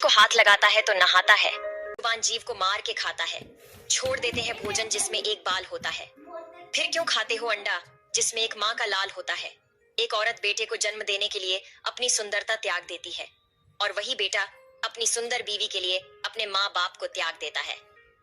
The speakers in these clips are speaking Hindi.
को हाथ लगाता है तो नहाता है, जुबान जीव को मार के खाता है। छोड़ देते हैं भोजन जिसमें एक बाल होता है। फिर क्यों खाते हो अंडा जिसमें एक माँ का लाल होता है। एक औरत बेटे को जन्म देने के लिए अपनी सुंदरता त्याग देती है और वही बेटा अपनी सुंदर बीवी के लिए अपने माँ बाप को त्याग देता है।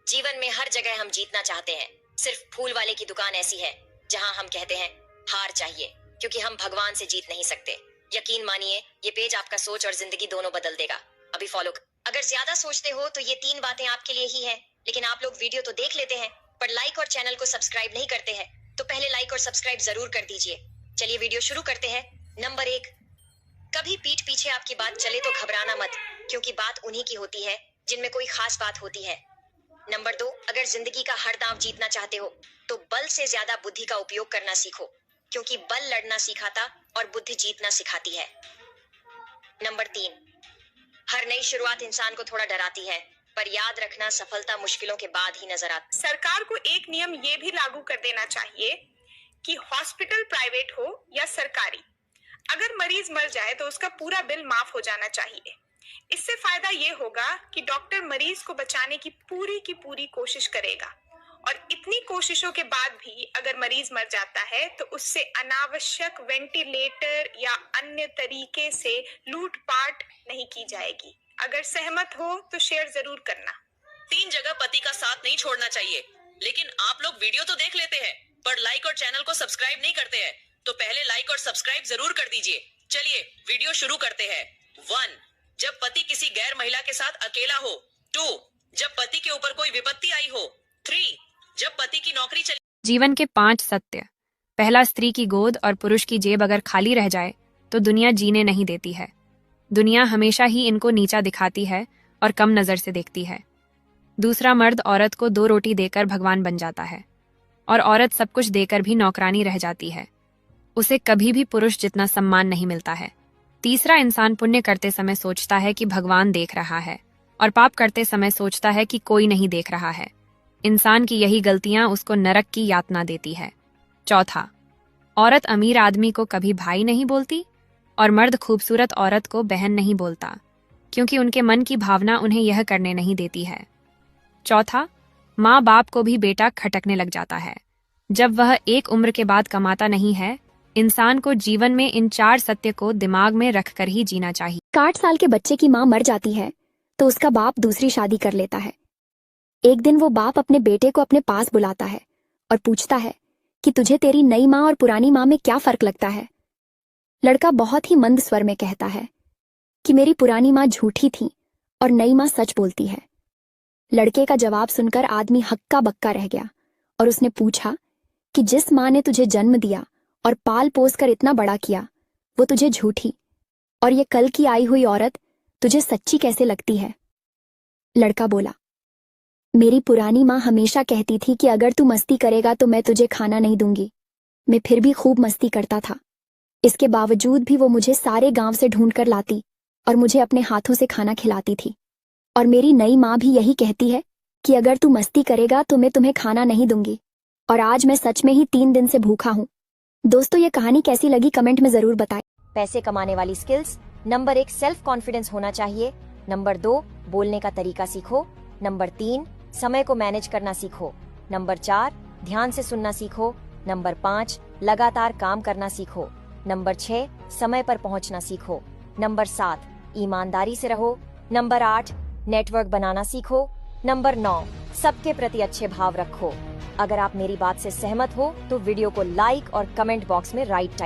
जीवन में हर जगह हम जीतना चाहते हैं, सिर्फ फूल वाले की दुकान ऐसी है जहाँ हम कहते हैं हार चाहिए, क्योंकि हम भगवान से जीत नहीं सकते। यकीन मानिए ये पेज आपका सोच और जिंदगी दोनों बदल देगा। अभी फॉलो अगर ज्यादा सोचते हो तो ये 3 बातें आपके लिए ही है, लेकिन आप लोग वीडियो तो देख लेते हैं पर लाइक और चैनल को सब्सक्राइब नहीं करते हैं, तो पहले लाइक और सब्सक्राइब जरूर कर दीजिए। चलिए वीडियो शुरू करते हैं। नंबर 1, कभी पीठ पीछे आपकी बात चले तो घबराना मत, क्योंकि बात उन्हीं की होती है जिनमें कोई खास बात होती है। नंबर 2, अगर जिंदगी का हर दांव जीतना चाहते हो तो बल से ज्यादा बुद्धि का उपयोग करना सीखो, क्योंकि बल लड़ना सिखाता और बुद्धि जीतना सिखाती है। नंबर 3, हर नई शुरुआत इंसान को थोड़ा डराती है, पर याद रखना सफलता मुश्किलों के बाद ही नजर आती। सरकार को एक नियम ये भी लागू कर देना चाहिए कि हॉस्पिटल प्राइवेट हो या सरकारी, अगर मरीज मर जाए तो उसका पूरा बिल माफ हो जाना चाहिए। इससे फायदा ये होगा कि डॉक्टर मरीज को बचाने की पूरी कोशिश करेगा, और इतनी कोशिशों के बाद भी अगर मरीज मर जाता है तो उससे अनावश्यक वेंटिलेटर या अन्य तरीके से लूटपाट नहीं की जाएगी। अगर सहमत हो तो शेयर जरूर करना। 3 जगह पति का साथ नहीं छोड़ना चाहिए, लेकिन आप लोग वीडियो तो देख लेते हैं पर लाइक और चैनल को सब्सक्राइब नहीं करते हैं, तो पहले लाइक और सब्सक्राइब जरूर कर दीजिए। चलिए वीडियो शुरू करते हैं। 1, जब पति किसी गैर महिला के साथ अकेला हो। 2, जब पति के ऊपर कोई विपत्ति आई हो। 3, जब पति की नौकरी चली। जीवन के 5 सत्य। पहला, स्त्री की गोद और पुरुष की जेब अगर खाली रह जाए तो दुनिया जीने नहीं देती है। दुनिया हमेशा ही इनको नीचा दिखाती है और कम नजर से देखती है। दूसरा, मर्द औरत को 2 रोटी देकर भगवान बन जाता है और औरत सब कुछ देकर भी नौकरानी रह जाती है। उसे कभी भी पुरुष जितना सम्मान नहीं मिलता है। तीसरा, इंसान पुण्य करते समय सोचता है कि भगवान देख रहा है और पाप करते समय सोचता है कि कोई नहीं देख रहा है। इंसान की यही गलतियां उसको नरक की यातना देती है। चौथा, औरत अमीर आदमी को कभी भाई नहीं बोलती और मर्द खूबसूरत औरत को बहन नहीं बोलता, क्योंकि उनके मन की भावना उन्हें यह करने नहीं देती है। चौथा, माँ बाप को भी बेटा खटकने लग जाता है जब वह एक उम्र के बाद कमाता नहीं है। इंसान को जीवन में इन 4 सत्य को दिमाग में रखकर ही जीना चाहिए। 60 साल के बच्चे की माँ मर जाती है तो उसका बाप दूसरी शादी कर लेता है। एक दिन वो बाप अपने बेटे को अपने पास बुलाता है और पूछता है कि तुझे तेरी नई माँ और पुरानी माँ में क्या फर्क लगता है। लड़का बहुत ही मंद स्वर में कहता है कि मेरी पुरानी माँ झूठी थी और नई माँ सच बोलती है। लड़के का जवाब सुनकर आदमी हक्का बक्का रह गया और उसने पूछा कि जिस माँ ने तुझे जन्म दिया और पाल पोस कर इतना बड़ा किया, वो तुझे झूठी, और ये कल की आई हुई औरत तुझे सच्ची कैसे लगती है। लड़का बोला, मेरी पुरानी माँ हमेशा कहती थी कि अगर तू मस्ती करेगा तो मैं तुझे खाना नहीं दूंगी। मैं फिर भी खूब मस्ती करता था। इसके बावजूद भी वो मुझे सारे गांव से ढूंढ कर लाती और मुझे अपने हाथों से खाना खिलाती थी। और मेरी नई माँ भी यही कहती है कि अगर तू मस्ती करेगा तो मैं तुम्हें खाना नहीं दूंगी। और आज मैं सच में ही 3 दिन से भूखा हूँ। दोस्तों, ये कहानी कैसी लगी कमेंट में जरूर बताएं। पैसे कमाने वाली स्किल्स। नंबर 1, सेल्फ कॉन्फिडेंस होना चाहिए। नंबर 2, बोलने का तरीका सीखो। नंबर 3, समय को मैनेज करना सीखो। नंबर 4, ध्यान से सुनना सीखो। नंबर 5, लगातार काम करना सीखो। नंबर 6, समय पर पहुंचना सीखो। नंबर 7, ईमानदारी से रहो। नंबर 8, नेटवर्क बनाना सीखो। नंबर 9, सबके प्रति अच्छे भाव रखो। अगर आप मेरी बात से सहमत हो तो वीडियो को लाइक और कमेंट बॉक्स में राइट टाइप